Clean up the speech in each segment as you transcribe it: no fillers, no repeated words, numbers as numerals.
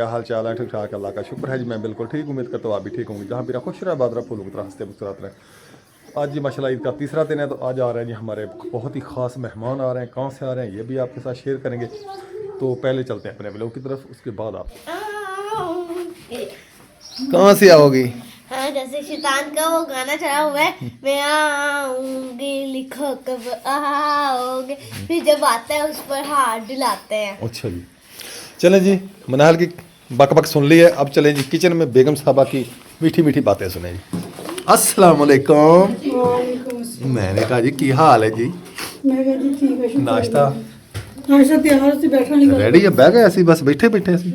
क्या हाल चाल है? ठीक ठाक, अल्लाह का शुक्र है जी, मैं बिल्कुल ठीक, उम्मीद करता हूँ आप भी ठीक होंगे। जहाँ भी रखो खुश रहे, आबाद रहे, फूलों की तरह हंसते मुस्कुराते रहे। आज जी माशाल्लाह ईद का तीसरा दिन है, तो आज आ रहे हैं जी हमारे बहुत ही ख़ास मेहमान आ रहे हैं। कहाँ से आ रहे हैं ये भी आपके साथ शेयर करेंगे। तो पहले चलते हैं अपने ब्लॉग की तरफ, उसके बाद आप कहाँ से आओगी? हाँ, जैसे शैतान का वो गाना चला हुआ है, मैं आऊंगी लिखो कब आओगे, फिर जब आता है उस पर हाथ दिलाते हैं। अच्छा जी, चलें जी, मनाहल की बक बक सुन ली है, अब चलें जी किचन में बेगम साहबा की मीठी मीठी बातें सुने जी। अस्सलाम वालेकुम। मैंने कहा जी की हाल है जी? मैं कहा जी ठीक है, नाश्ता नाश्ता तैयार से बैठा नहीं कर रेडी है? बह गए ਅਸੀਂ बस बैठे बैठे ਅਸੀਂ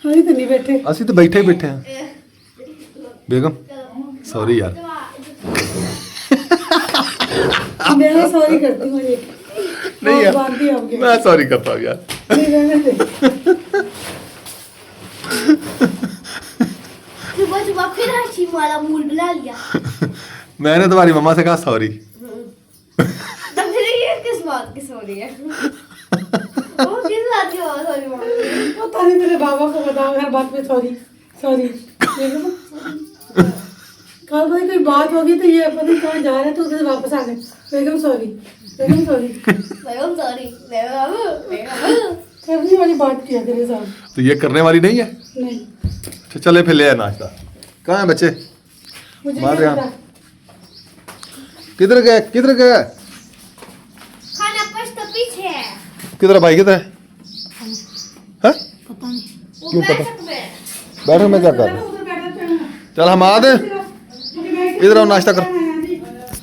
हाली तो नहीं बैठे। ਅਸੀਂ तो बैठे ही बैठे हैं। बेगम सॉरी यार, मैं सॉरी करती हूँ ये नहीं यार, बात भी आपके मैं सॉरी करता हूँ यार। नहीं रहने दे। सुबह सुबह फिर हंसी वाला मूड बना लिया। मैंने तुम्हारी मम्मा से कहा सॉरी। तो फिर ये किस बात की सॉरी है? वो किस बात की सॉरी मांग? पता नहीं तेरे बाबा को बताओ हर बात में सॉरी सॉरी। कल भाई कोई बात होगी तो ये पता नहीं कहाँ जा रहे हैं तो उधर वापस आ गए, बेगम सॉरी बेगम सॉरी बेगम सॉरी बेगम करने वाली बात किया तेरे साथ। तो ये करने वाली नहीं है। नहीं तो चले फिर ले आए नाश्ता। कहाँ है बच्चे? मुझे मार क्या रहे पता। किधर गए किधर गए? खाना पस तो पीछे है। किधर है भाई, किधर है? हैं? पता नहीं वो क्यों पता? बैठक में। बैठो, मैं क्या कर रहा हूँ? उधर बैठा तो है। चल हम आ दे, इधर आओ नाश्ता कर।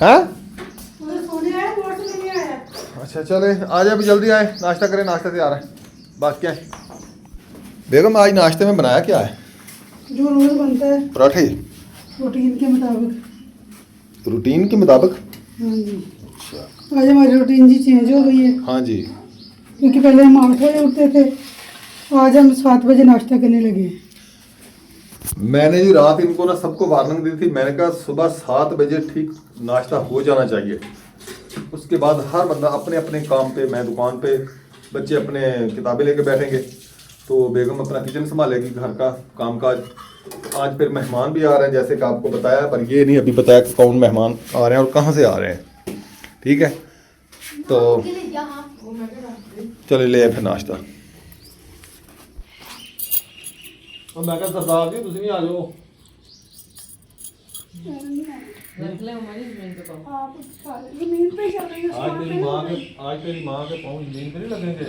हैं? उधर सोने आया, वोट लेने आया। अच्छा चले आ जाए, अभी जल्दी आए, नाश्ता करें, नाश्ता तैयार है। बात क्या है बेगम, आज नाश्ते में बनाया क्या है? जो रोज बनता है पराठे रूटीन के मुताबिक। रूटीन के मुताबिक? हाँ जी, आज हमारी रूटीन जी चेंज हो गई है, हाँ जी। क्योंकि पहले हम 8 बजे उठते थे, आज हम 7 बजे नाश्ता करने लगे। मैंने जी रात इनको ना सबको वार्निंग दी थी, मैंने कहा सुबह 7 बजे ठीक नाश्ता हो जाना चाहिए। उसके बाद हर बंदा अपने अपने काम पे, मैं दुकान पे, बच्चे अपने किताबें लेके बैठेंगे, तो बेगम अपना किचन संभालेगी, घर का कामकाज। आज फिर मेहमान भी आ रहे हैं जैसे कि आपको बताया, पर ये नहीं अभी बताया कि कौन मेहमान आ रहे हैं और कहाँ से आ रहे हैं। ठीक है, तो चले ले आए फिर नाश्ता। मैं क्या सरदार जी, तुम नहीं आ जाओ। आज तेरी माँ के पाँव जमीन पे नहीं लगेंगे।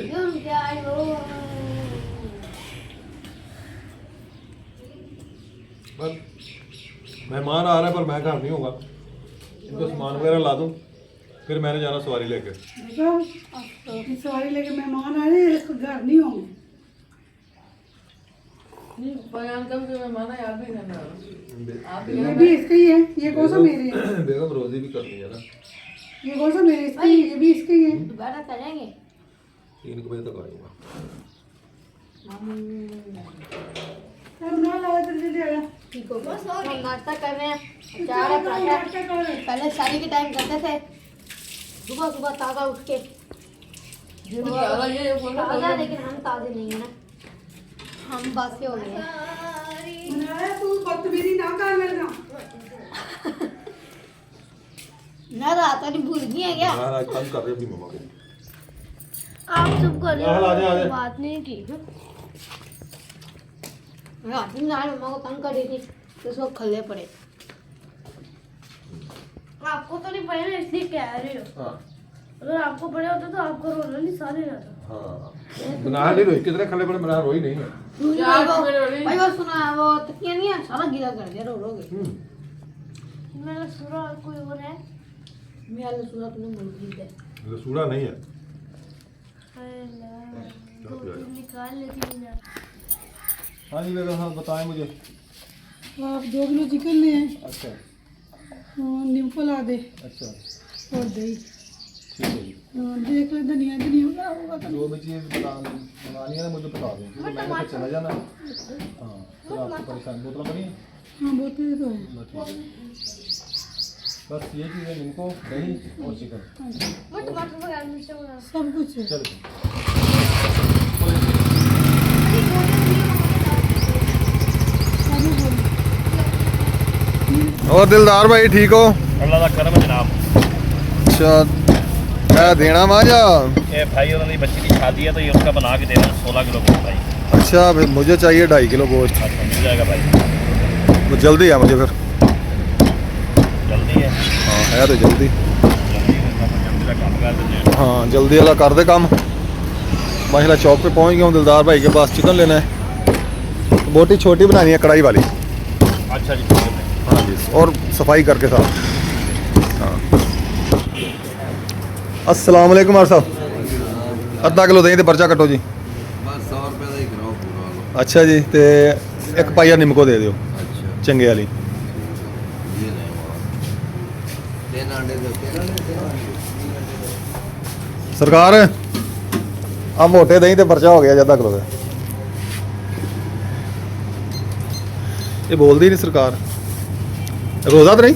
बस मेहमान आ रहे हैं पर मैं घर नहीं होगा, इनको सामान वगैरह ला दूँ, फिर मैंने जाना सवारी लेके। सवारी लेके मेहमान आ रहे हैं, इसको घर नहीं होंगे। ये भी इसका ही है, ये कौन सा मेरी है? बेगम रोजी भी करनी है ना, ये कौन सा मेरी इसका ही है, ये भी इसका ही है। दोबारा करेंगे। 3 बजे तक आऊँगा। अब ना लाया तो जल्दी आया। ठीक हो बस और नाश्ता कर रहे हैं। चार है पराठा। पहले शादी के टाइम करते थे, सुबह सुबह ताज़ा उठ के। ताज़ा, लेकिन हम ताज़े नहीं है ना, हम बासी हो गए हैं। बनाया तू बदतमीजी ना कर मेरे ना। ना रात नहीं भूल गई है क्या? आज तंग कर रहे अपनी मम्मा को। आप चुप कर आ जा, आ जा। बात नहीं की। रात में मम्मा को तंग कर रही थी तो उसको खल्ले पड़े। आपको तो नहीं पड़े ना, इसलिए कह रही हो। हाँ अगर आपको पड़े होते तो आपको रोना नहीं सारे रहता। हाँ, बना नहीं रोई, कितने खले पड़े, बना रोई नहीं है। भाई वो सुना है, वो तकिया नहीं है, सारा गीला कर दिया, रो रोगे। मैंने सुना कोई और है, मैं सुना तुमने मुर्गी है। लसूड़ा नहीं है। निकाल लेती ना। हाँ जी बेगम, हाँ बताएं मुझे। आप 2 किलो चिकन ले आए अच्छा और नींबू ला दे अच्छा, और दही। ठीक है जी। देख ले धनिया धनिया होगा तो। जो भी चीज़ बनानी है ना मुझे बता दें, क्योंकि मैंने तो चला जाना है। हाँ, फिर आपको परेशान। बोतल बनी है? हाँ बोतल तो है। बस ठीक है। बस ये चीज़ें, इनको दही और चिकन। वो टमाटर वगैरह मिर्च वगैरह सब कुछ है। चलो अरे और दिलदार भाई ठीक हो? अल्लाह का करम है जनाब। अच्छा क्या देना माजा? ये भाई उन्होंने बच्ची की शादी है तो ये उसका बना के दे रहा हूँ 16 किलो गोश्त भाई। अच्छा फिर मुझे चाहिए 2.5 किलो गोश्त। अच्छा मिल जाएगा भाई। वो जल्दी है मुझे फिर। जल्दी है? हाँ है तो जल्दी। जल्दी का काम कर देते हैं। हाँ जल्दी वाला कर दे काम। माशाल्लाह चौक पे पहुंच गया हूँ दिलदार भाई के पास। चिकन लेना है, बोटी छोटी बनानी है कढ़ाई वाली। अच्छा जी ठीक है। हाँ जी और सफाई करके साथ। हाँ अस्सलाम वालेकुम मार साहब, अद्धा किलो दें तो पर्चा कटो जी। बस 100 रुपये का ही कराओ पूरा। अच्छा जी तो एक पाइया निम्को दे दियो अच्छा चंगे वाली। ये नहीं हुआ 3 अंडे दे सरकार अब मोटे दही तो पर्चा हो गया जी, अद्धा किलो का। ये बोल दी नहीं सरकार, रोजा तो नहीं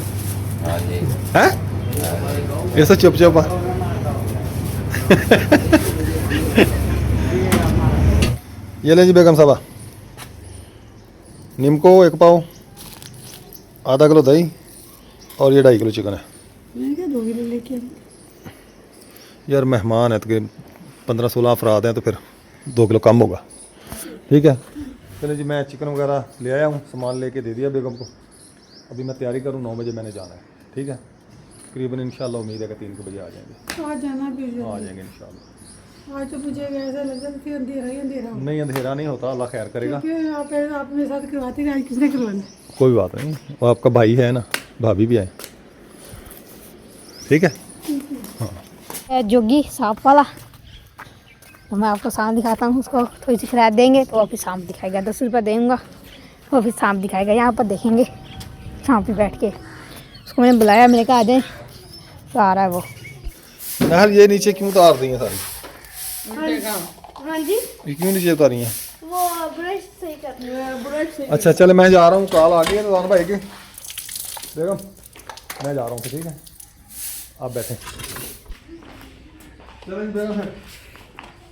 हाँ जी है, ये सब चुप चुप आ। ये लें जी बेगम साहबा, निम्को 1 पाव, आधा किलो दही और ये 2.5 किलो चिकन है। मैं क्या 2 किलो लेके आई? यार मेहमान है तो 15-16 अफराद हैं तो फिर 2 किलो कम होगा। ठीक है चलो जी, मैं चिकन वगैरह ले आया हूँ, सामान लेके दे दिया बेगम को। अभी मैं तैयारी करूँ, 9 बजे मैंने जाना है। ठीक है तकरीबन इंशाल्लाह उम्मीद है कि 3 बजे आ जाएंगे। आज जाना भी आ जाएंगे इंशाल्लाह। आज तो मुझे ऐसा लग रहा है कि अंधेरा ही अंधेरा हो। नहीं अंधेरा नहीं होता, अल्लाह खैर करेगा। क्योंकि आप मेरे साथ करवाते हैं, आज किसने करवाना? कोई बात नहीं, वो आपका भाई है ना, भाभी भी है। ठीक है जोगी सांप वाला, तो मैं आपको सांप दिखाता हूँ। उसको थोड़ी सी खिलात देंगे तो वो फिर सांप दिखाएगा। 10 रुपये देंगे वो फिर सांप दिखाएगा। यहाँ पर देखेंगे सांप पे बैठ के। उसको मैंने बुलाया, मैंने कहा आ जाए, तो आ रहा है वो। नहर ये नीचे क्यों उतार रही हैं सारी? हाँ जी ये क्यों नीचे उतारी हैं? वो ब्रश सही करने में, ब्रश से। अच्छा चले मैं जा रहा हूँ, कॉल आ गई है रज़ान भाई की। बेगम मैं जा रहा हूँ, ठीक है आप बैठें। चलो बेगम फिर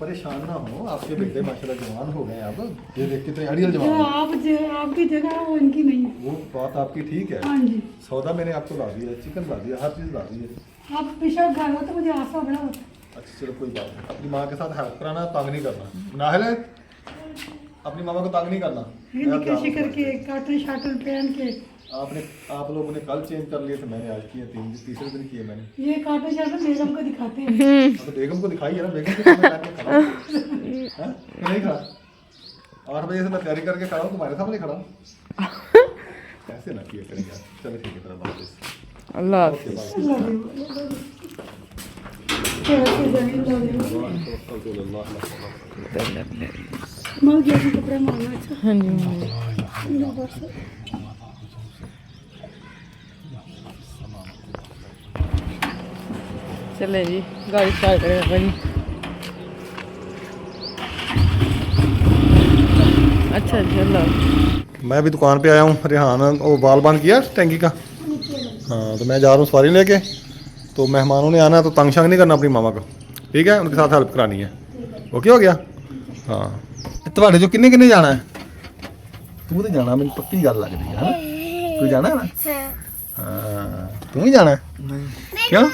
परेशान ना हो, आपके बेटे माशाल्लाह जवान हो गए हैं अब। ये देख के तो अड़ियल जो जवान है। आपकी जगह है वो इनकी नहीं है। वो बात आपकी ठीक है। हाँ जी सौदा मैंने आपको ला दिया, चिकन ला दिया, हर चीज़ ला दी है। आप पेशा घर हो तो मुझे आशा बड़ा होता है। अच्छा चलो कोई बात नहीं, अपनी माँ के साथ हेल्प कराना, तंग नहीं करना। नाहल है अपनी मामा को तंग नहीं करना। ये मैं अब जा निकल रहा हूँ। शिकर के काटन शाटन पहन के आप लोगों ने कल चेंज कर लिए थे, मैंने आज किए, तीसरे दिन किए मैंने। ये काटन शाटन बेगम को दिखाते हैं। तो बेगम को दिखाई है ना, बेगम के सामने बैठ के खड़ा हूँ। हैं? क्यों नहीं खड़ा? 8 बजे से मैं तैयारी करके खड़ा हूँ, तुम्हारे सामने खड़ा हूँ। ऐसे ना किया करेंगे यार। चलो ठीक है, तेरा बात अल्लाह ओके बाय। मल गया कि कपड़े मारना। अच्छा हाँ जी चले जी, गाड़ी स्टार्ट करेगा भाई। अच्छा चलो मैं भी दुकान पे आया हूँ। रेहान वो बाल बंद किया टैंकी का। हाँ तो मैं जा रहा हूँ सवारी लेके। तो मेहमानों ने आना है तो तंग शंग नहीं करना अपनी मामा को। ठीक है उनके साथ हेल्प करानी है। ओके हो गया। हाँ तुम्हारे जो किन्ने किन्ने जाना है? तू तो जाना, मेरी पक्की गल लग रही है। तू जाना है ना? हाँ तू ही जाना है? क्यों?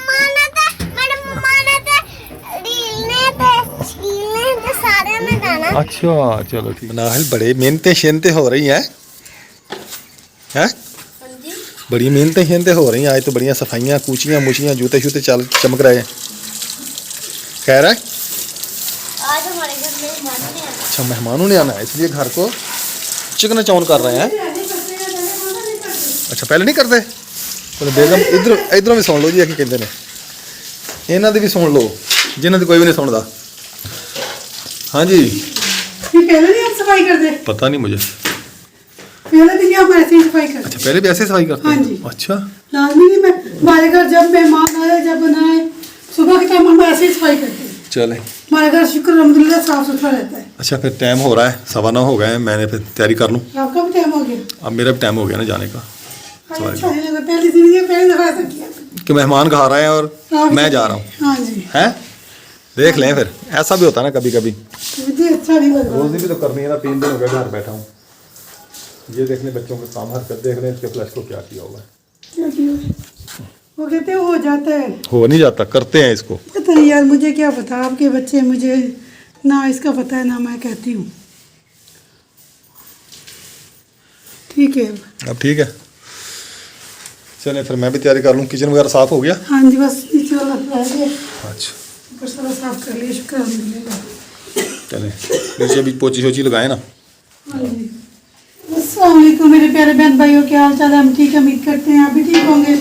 अच्छा चलो ठीक। नाहल बड़े मेहनतें शेनते हो रही हैं हैं? बड़ी मेहनतें शेनते हो रही हैं आज तो। बढ़िया सफाइयाँ, कूचियाँ मुचियाँ, जूते शूते चमक रहे हैं। कह रहा है आज हमारे घर में मेहमान ने आना। अच्छा मेहमानों ने आना है इसलिए घर को चिकन चौन कर रहे हैं। अच्छा पहले नहीं करते? चलो बेगम इधरों भी सुन लो जी, कि कहते ने इन्हों की भी सुन लो जिन्हों की कोई भी नहीं सुनता। हाँ जी ये पहले नहीं आप सफाई करते? पता नहीं मुझे। पहले भी आप ऐसे ही सफाई करते? अच्छा पहले भी ऐसे सफाई करते हाँ हैं? जी। अच्छा लाजमी नहीं। मैं हमारे घर जब मेहमान आए, जब बनाए, सुबह के टाइम हम ऐसे ही सफाई करते हैं। चले हमारे घर शुक्र अल्हम्दुलिल्लाह साफ सुथरा रहता है। अच्छा फिर टाइम हो रहा है, 9:15 हो गए हैं। मैंने फिर तैयारी कर लूँ। आपका भी टाइम हो गया? अब मेरा भी टाइम हो गया ना जाने का। अच्छा नहीं लगा, पहली जिंदगी में पहली दफा ऐसा किया। कि मेहमान खा रहे हैं और हाँ, मैं जा रहा हूँ। हाँ जी हैं देख लें फिर, ऐसा भी होता है ना कभी कभी। मुझे अच्छा नहीं लग रहा। रोज़ी भी तो करनी है ना। 3 दिन हो गए घर बैठा हूँ। ये देख लें बच्चों के काम हरकत देख लें, इसके फ्लैश को क्या किया हुआ है। वो कहते हैं हो जाता है। हो नहीं जाता, करते हैं इसको। पता नहीं यार, मुझे क्या पता, आपके बच्चे, मुझे ना इसका पता है ना मैं कहती हूँ। ठीक है अब ठीक है, चले फिर मैं भी तैयारी कर लूँ। किचन वगैरह साफ़ हो गया? हाँ जी, बस नीचे वाला रह गया, अच्छा ऊपर सारा साफ कर लिया, शुक्र अल्हम्दुलिल्लाह। चले, नीचे भी पोची शोची लगाए ना। हाँ जी। अस्सलाम वालेकुम मेरे प्यारे बहन भाइयों, क्या हाल चाल है? हम ठीक है, उम्मीद करते हैं आप भी ठीक होंगे।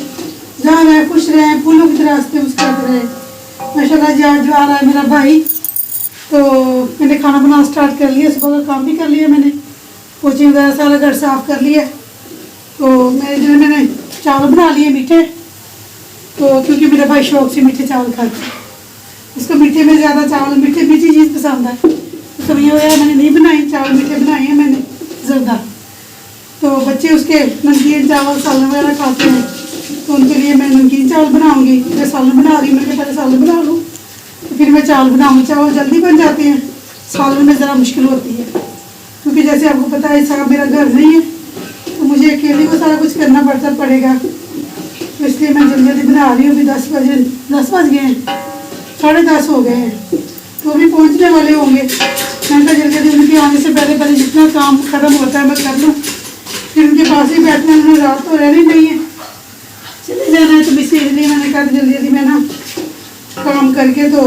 जहाँ रहे खुश रहें, फूलों की तरह हंसते मुस्कुराते रहे। माशाल्लाह जी आज जो आ रहा है मेरा भाई, तो मैंने खाना बनाना स्टार्ट कर लिया, सुबह का काम भी कर लिया मैंने, पोछे वगैरह सारा घर साफ कर लिया। तो मैंने चावल बना लिए मीठे, तो क्योंकि मेरा भाई शौक से मीठे चावल खाता है, उसको मीठे में ज़्यादा चावल मीठी चीज़ पसंद है। तो कभी वगैरह मैंने नहीं बनाई, चावल मीठे बनाए हैं मैंने ज़्यादा। तो बच्चे उसके नमकीन चावल सालन वगैरह खाते हैं, तो उनके लिए मैं नमकीन चावल बनाऊंगी। मैं सालन बना रही हूँ, मैंने पहले सालन बना लूँ तो फिर मैं चावल बनाऊँगी। चावल जल्दी बन जाते हैं, सालन में ज़रा मुश्किल होती है, क्योंकि जैसे आपको पता है साहब मेरा घर नहीं है, तो मुझे अकेले को सारा कुछ करना पड़ेगा। तो इसलिए मैं जल्दी जल्दी बना रही हूँ। अभी 10 बज गए हैं, 10:30 हो गए हैं, तो अभी पहुँचने वाले होंगे। मैं जल्दी जल्दी उनके आने से पहले जितना काम ख़त्म होता है मैं कर लूँ, फिर उनके पास ही बैठना है, उन्होंने रात तो रहनी नहीं है, चले जाना है। तो इसलिए मैंने कहा जल्दी जल्दी मैं ना काम करके तो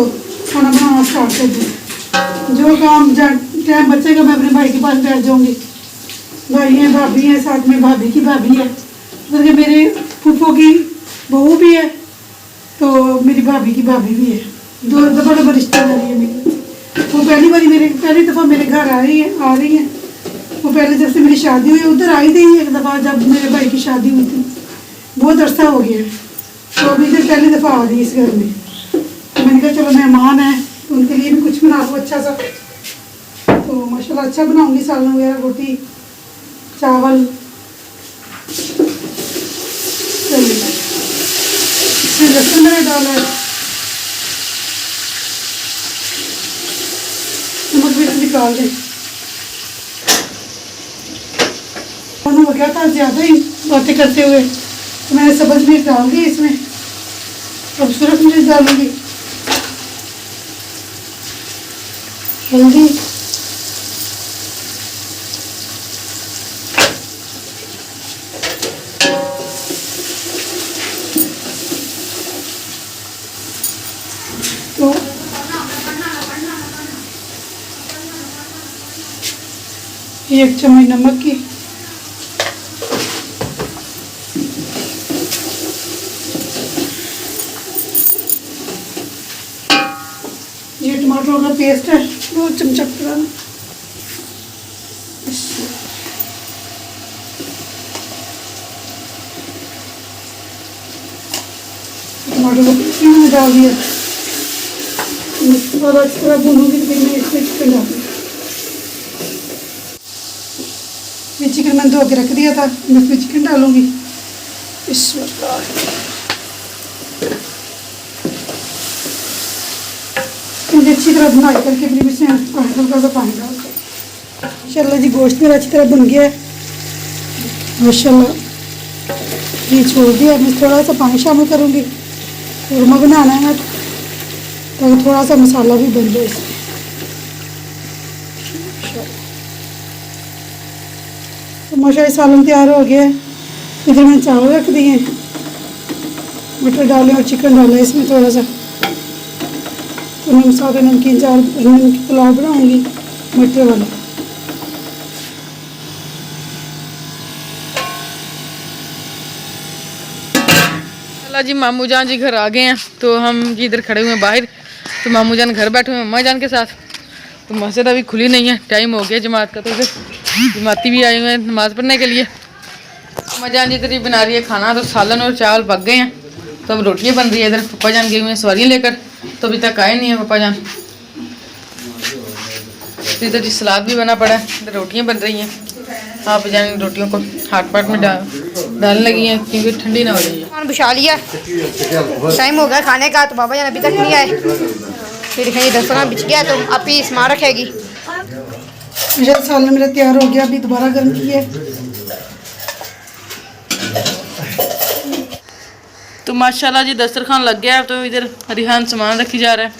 खाना बनाना स्टार्ट कर दूँ। जो काम टाइम बचेगा मैं अपने भाई के पास बैठ जाऊँगी। भाई हैं, भाभी हैं, साथ में भाभी की भाभी है, तो मेरे फूफो की बहू भी है, तो मेरी भाभी की भाभी भी है, दो बड़ा रिश्तेदारी है मेरी। वो पहली दफ़ा मेरे घर आ रही है। वो पहले जब से मेरी शादी हुई उधर आई थी एक दफ़ा, जब मेरे भाई की शादी हुई थी, बहुत अरसा हो गया, तो अभी इधर पहली दफ़ा आ रही है इस घर में। तो मैंने कहा चलो मेहमान है तो उनके लिए भी कुछ बना दूँ अच्छा सा। तो माशाल्लाह अच्छा बनाऊँगी, सालन वगैरह, रोटी चावल। चलिए इसमें लहसुन मैंने डाला है, नमक भी निकाल दें। हो गया था ज़्यादा ही बातें करते हुए, तो मैंने सब्ज़ मिर्च डाल दी इसमें। अब सूरज मिर्च डालूंगी, हल्दी, तो 1 चम्मच नमक की, ये टमाटरों का पेस्ट है 2 चमचा पूरा। टमाटर को पेस्ट मैंने डाल दिया, और अच्छी तरह भूनूंगी, फिर मैं इसमें चिकन डालूंगी। ये चिकन मैंने धो के रख दिया था, मैं इसमें चिकन डालूंगी। मुझे अच्छी तरह भुनाई करके फिर इसमें हल्का सा पानी डाल कर। माशाल्लाह जी गोश्त मेरा अच्छी तरह बन गया है, माशाल्लाह। ये छोड़ दिया, मैं थोड़ा सा पानी शामिल करूँगी, कूरमा बनाना है ताकि थोड़ा सा मसाला भी बन जाए इसमें। तो माशाल्लाह सालन तैयार हो गया है। इधर मैंने चावल रख दिए, मटर डाले और चिकन डाला है इसमें थोड़ा सा। तो मैं सारे नमकीन चावल पुलाव बनाऊँगी मटर वाला। चला जी, मामू जान जी घर आ गए हैं, तो हम इधर खड़े हुए हैं बाहर। तो मामू जान घर बैठे हुए हैं अम्मा जान के साथ। तो मस्जिद अभी खुली नहीं है, टाइम हो गया जमात का, तो इधर जमाती भी आए हुए हैं नमाज़ पढ़ने के लिए। अम्मा जान जी इधर ही बना रही है खाना, तो सालन और चावल पक गए हैं, तो अब रोटियाँ बन रही है। इधर पप्पा जान गए हुए हैं सवारियाँ लेकर, तो अभी तक आए नहीं है पप्पा जान। तो इधर जी सलाद भी बना पड़ा है, इधर रोटियाँ बन रही हैं। आप जान रोटियों को हाथ पाट में डालने लगी हैं क्योंकि ठंडी ना हो रही है। खाना बिछा लिया, टाइम हो गया खाने का, तो बाबा जान अभी तक नहीं आए। फिर कहीं 10 खाना बिछ गया, तो आप ही इसमा रखेगी। सालन मेरा तैयार हो गया, अभी दोबारा गर्म किया। तो माशाल्लाह जी दस्तरखान लग गया है। तो इधर रिहान सामान रखी जा रहा है।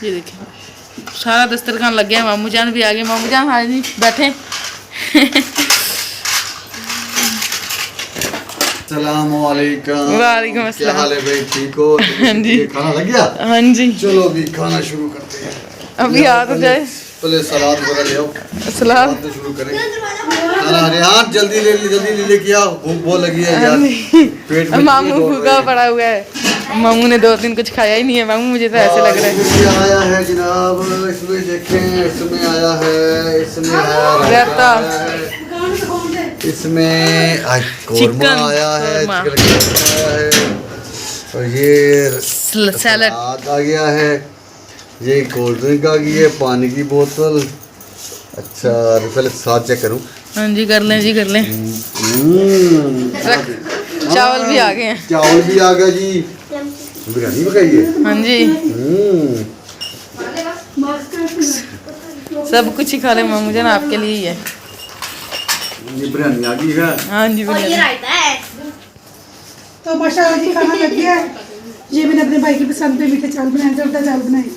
ये देखिए सारा दस्तरखान लग गया है। मामू जान भी आ गए। मामू जान हाँ जी बैठे। सलामुअलैकुम। वालेकुम क्या अस्सलाम। हाल है भाई, ठीक हो? हाँ जी। खाना लग गया? हाँ जी चलो अभी खाना शुरू करते हैं। अभी आ तो जाए। पहले सलाद वगैरह ले आओ, सलाद तो शुरू करेंगे। खाना रेहान जल्दी ले के आओ, भूख बहुत लगी है यार, पेट में मामू दौड़ भूखा रहे हैं। पड़ा हुआ है। मामू ने 2 दिन कुछ खाया ही नहीं है। मामू मुझे तो ऐसे लग रहा है। इसमें आया है जनाब, इसमें देखें, इसमें आया है, इसमें आया रायता। है, इसमें कोरमा चिकन आया है, कोरमा। चिकन कोरमा आया है, और ये सैलड। सलाद आ गया है, ये कोल्ड ड्रिंक आ गई है, पानी की बोतल। अच्छा पहले साथ चेक करूँ। हाँ जी कर लें जी कर लें। रख चावल भी आ गए हैं। चावल भी आ गया जी, बिरयानी पकाई है। हाँ जी सब कुछ ही खा ले मामू जान, आपके लिए ही है। ये बिरयानी आ गई है। हाँ जी बिरयानी। तो माशाल्लाह जी खाना लग गया है। ये मैंने अपने भाई की पसंद पे मीठे चावल बनाए, जर्दा चावल बनाए।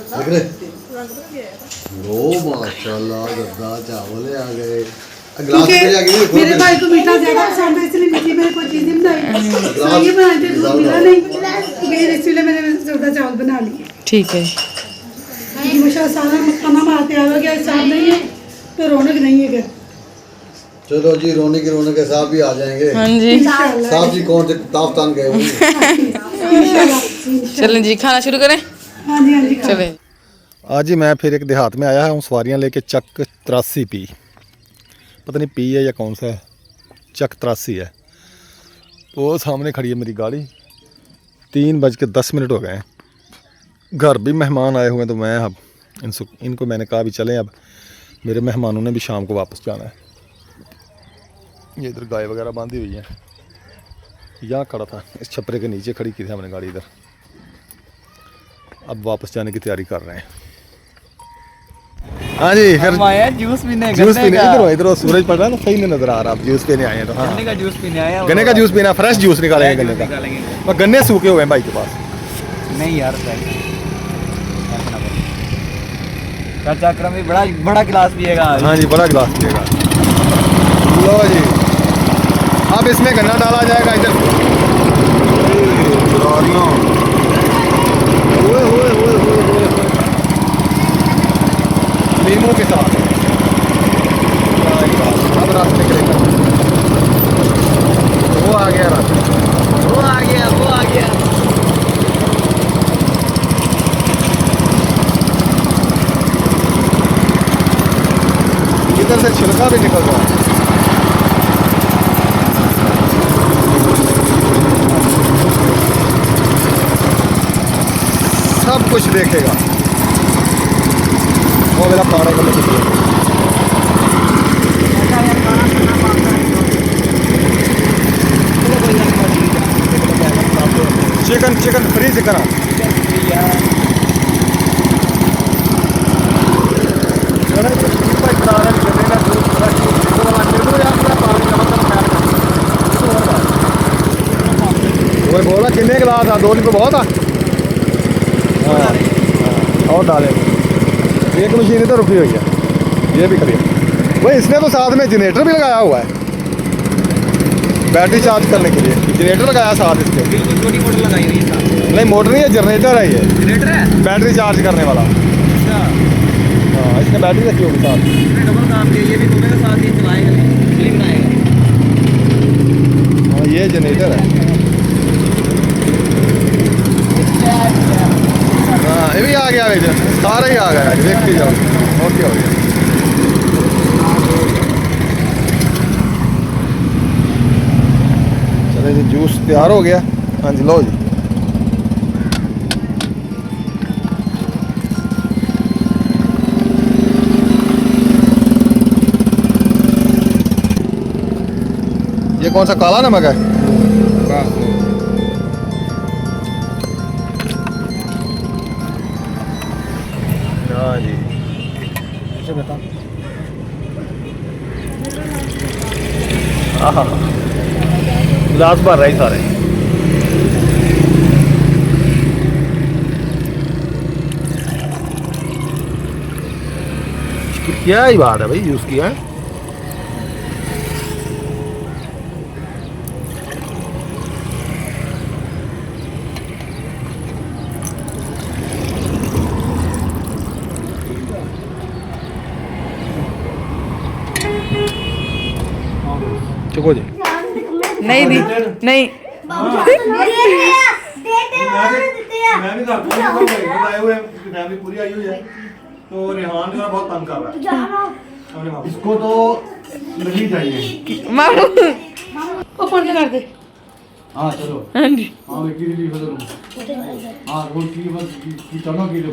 देख रहे ओ माशाल्लाह, जर्दा चावल आ गए। गिलास क्योंकि में आ गई। मेरे भाई को मीठा ज्यादा पसंद है, इसलिए मीठी मैंने कोई चीज़ नहीं बनाई। तो ये बनाए थे, दूध मिला नहीं, तो फिर इसलिए मैंने जर्दा चावल बना लिए। ठीक है। क्योंकि माशाल्लाह सारा खाना बनाते आ गया, साथ नहीं है तो रौनक नहीं है घर। चलो जी, रोने की रोने के साहब भी आ जाएंगे। हाँ जी इंशाल्लाह साहब जी कौन से ताफ्तान गए हुए? इंशाल्लाह। चलें जी खाना शुरू करें। हाँ जी हाँ जी खा। चलें। आज जी मैं फिर एक देहात में आया हूँ सवारियाँ लेके। चक 83 पी, पता नहीं पी है या कौन सा है, चक 83 है। वो सामने खड़ी है मेरी गाड़ी। 3:10 हो गए हैं। घर भी मेहमान आए हुए हैं, तो मैं अब इनको मैंने कहा भी चलें, अब मेरे मेहमानों ने भी शाम को वापस जाना है। ये इधर गाय वगैरह बांधी हुई है। यहाँ खड़ा था, इस छपरे के नीचे खड़ी की थी हमने गाड़ी इधर। अब वापस जाने की तैयारी कर रहे हैं। हाँ जी फिर जूस पीने इधर सूरज पड़ रहा है ना, सही नहीं नजर आ रहा। आप जूस पीने आए हैं तो हाँ, गन्ने का जूस पीने आया। गन्ने का जूस पीना, फ्रेश जूस निकालेंगे गन्ने का। और गन्ने सूखे हुए हैं भाई के पास। नहीं यार चाचा अकरम भी बड़ा गिलास पिएगा। हाँ जी बड़ा गिलास पिएगा। लो जी अब इसमें गन्ना डाला जाएगा इधर। नींबू के साथ। अब रस निकलेगा। वो आ गया रस, वो आ गया। इधर से छिलका भी निकल रहा है। सब कुछ देखेगा। वो मेरा पारा को लेकर चिकन फ्री चिकन। वो बोला कितने गिलास था? 2 लीटर बहुत था। हाँ और डाले। एक मशीन तो रुकी हुई है, ये भी खड़ी है। वही इसने तो साथ में जनरेटर भी लगाया हुआ है, बैटरी चार्ज करने के लिए जनरेटर लगाया साथ इसके। बिल्कुल छोटी मोटर लगाई हुई है। नहीं मोटर नहीं है, जनरेटर है ये, जनरेटर है। बैटरी चार्ज करने वाला। अच्छा हाँ इसने बैटरी रखी होगी साथ। डबल काम के ये भी घूमेगा साथ ही चलाएगा, बिजली बनाएगा। हाँ ये जनरेटर है। हाँ ये भी आ गया भाई, सारा ही आ गया। देखते जाओ ओके हो गया। चले जी जूस तैयार हो गया। हाँ जी लो जी। ये कौन सा काला नमक है? हाँ जी बता। हाँ गिलास भर रहे सारे। क्या ही बात है भाई, यूज किया है। चुको जी नहीं दी नहीं मैं भी घर आए हुए फैमिली पूरी आई हुई है, तो रेहान जो है बहुत तंग कर रहा है। इसको तो नहीं चाहिए। मामू वो फोन कर दे। हाँ चलो हाँ जी हाँ मैं की ली बदल हाँ वो की चलो की ले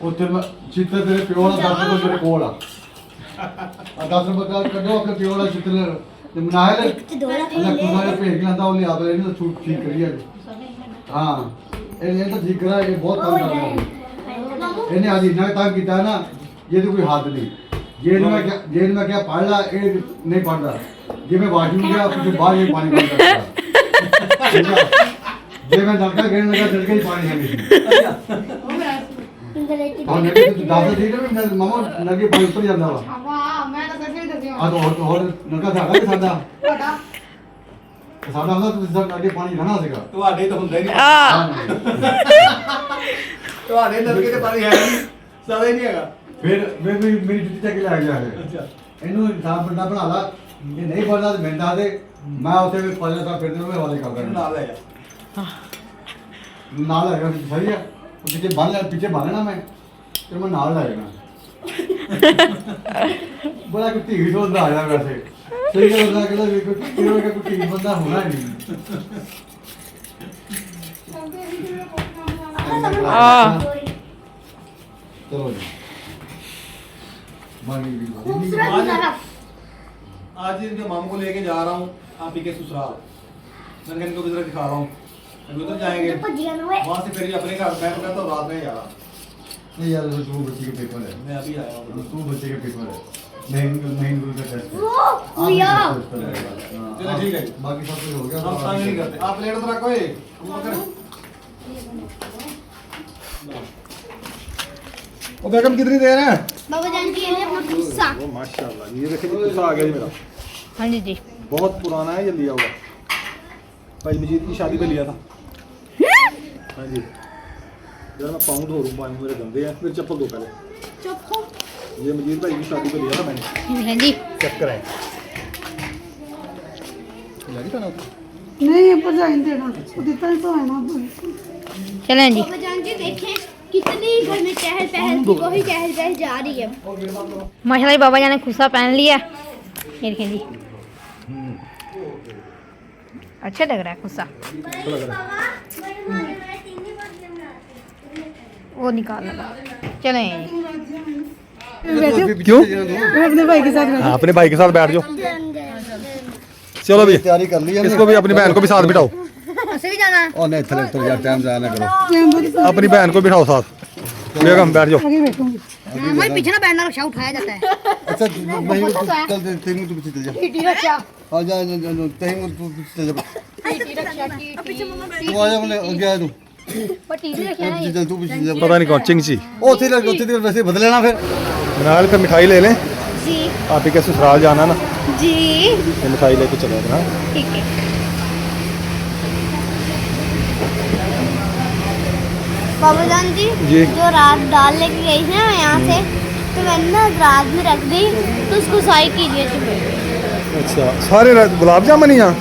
वो तेरे चित्र तेरे प्योर 10 रुपए तेरे कोल आ 10 रुपए का करो अपने प्योर चित्र ते बनाए ले अल्लाह खुदा ने भेज के लाता वो ले आवे नहीं तो छूट ठीक करिए। हाँ ये तो ठीक करा, ये बहुत काम कर रहा है इन्हें आज इतना काम किया ना, ये तो कोई हाथ नहीं। जेल में क्या पढ़ रहा ये नहीं पढ़ रहा, ये मैं वाशरूम गया फिर बाहर ये पानी पड़ रहा ये मैं नलका गिरने लगा नलके ही पानी है और नलके तो दादा थी ना मामा नलके पानी ऊपर जाता हुआ हां मैं तो सच में दस हाँ तो और नलका था कि सादा सादा ਹੁੰਦਾ तो सब नलके पानी रहना ਸੀਗਾ ਤੁਹਾਡੇ ਤਾਂ ਹੁੰਦਾ ਹੀ ਨਹੀਂ। ਤੁਹਾਡੇ ਨਲਕੇ ਤੇ ਪਾਣੀ ਹੈ ਨਹੀਂ, ਸਾਦਾ ਹੀ ਨਹੀਂ ਹੈਗਾ। फिर मेरी जुत्ती चक ले गया है इन्हों इंसान बंदा बना ला, ये नहीं बनना तो मैं दे मैं उसे भी पहले का फिर में वाले कर देना ਨਾਲ ਹੈ नाल है सही है पीछे बांध लेना मैं फिर मैं नाल लाएगा बड़ा कुछ टीवी शो आ जाए वैसे सही है बंदा कहता कुछ टीवी बंदा होना ही नहीं। चलो जी आज इनके मामू को लेके जा रहा हूँ आप ही के ससुराल, मैंने इनको भी दिखा रहा हूँ, अभी उधर जाएंगे वहाँ से फिर अपने घर मैं कहता हूँ रात में जा रहा। नहीं यार तू बच्चे के पेपर है, मैं अभी आया हूँ। तू बच्चे के पेपर है नहीं का टेस्ट है चलो ठीक है, बाकी सब कुछ हो गया हम तंग नहीं करते। आप प्लेट तो रखो ये ओ बेगम कितनी देर है? बाबा जान की ये अपना गुस्सा। ओ माशाल्लाह ये देखिए गुस्सा आ गया जी मेरा, हाँ जी जी बहुत पुराना है, ये लिया हुआ भाई मजीद की शादी पे लिया था। हाँ जी जरा मैं पाँव धो लूँ, पानी मेरे गंदे हैं, फिर चप्पल धो पहले। ये मजीद भाई की शादी पे लिया था मैंने। हाँ जी चेक कराएं लगी था ना नहीं ये पर जाइन देना वो देता है तो है ना। चलें जी। बाबा जान जी देखें कितनी घर में चहल पहल की कोई चहल पहल जा रही है। माशाल्लाह बाबा जान ने खुस्सा पहन लिया, ये देखें जी अच्छा लग रहा है खुस्सा। वो निकाल लगा। चलें जी। क्यों? मैं अपने भाई के साथ बैठा। अपने भाई के साथ बैठ जाओ। चलो भी तैयारी कर ली है इसको भी अपनी बहन को भी साथ बिठाओ। ऐसे भी जाना है। और नहीं थले यार टाइम जाया ना करो, अपनी बहन को बिठाओ साथ। बेगम बैठ जाओ। आगे बैठूंगी। हमारे पीछे ना बैठना रक्षा उठाया जाता है। अच्छा नहीं चल तेरे तू पीछे चल जा टीटी रक्षा आ जा तेरे तू पीछे चल जा टीटी रक्षा टीटी तू आ जा बोले गया तू पर टीटी रक्षा है। चल तू पीछे चल जा पता नहीं कौन चिंगची ओ तेरे वैसे बदल लेना फिर बना ले, फिर मिठाई ले लें। जी आप ही के ससुराल जाना ना, जी ये मिठाई लेके चले ना। ठीक है। बाबा जान जी जो रात दाल लेके गई थी ना यहाँ से, तो मैंने ना रात में रख दी, तो उसको साई कीजिए सुबह। अच्छा सारे गुलाब जामुन ही यहाँ?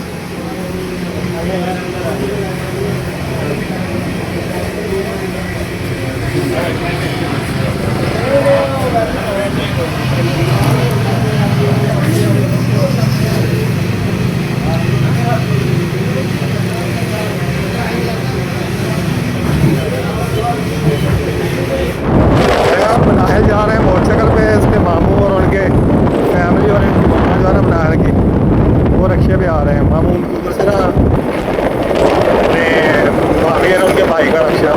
बनाए जा रहे हैं मोटरसाइकिल पे इसके मामू और उनके फैमिली और इनकी मम्मा जो है ना बनाने की, वो रक्शे पे आ रहे हैं। मामू उनके ऊपर से ना अपने भाभी और उनके भाई का रक्षा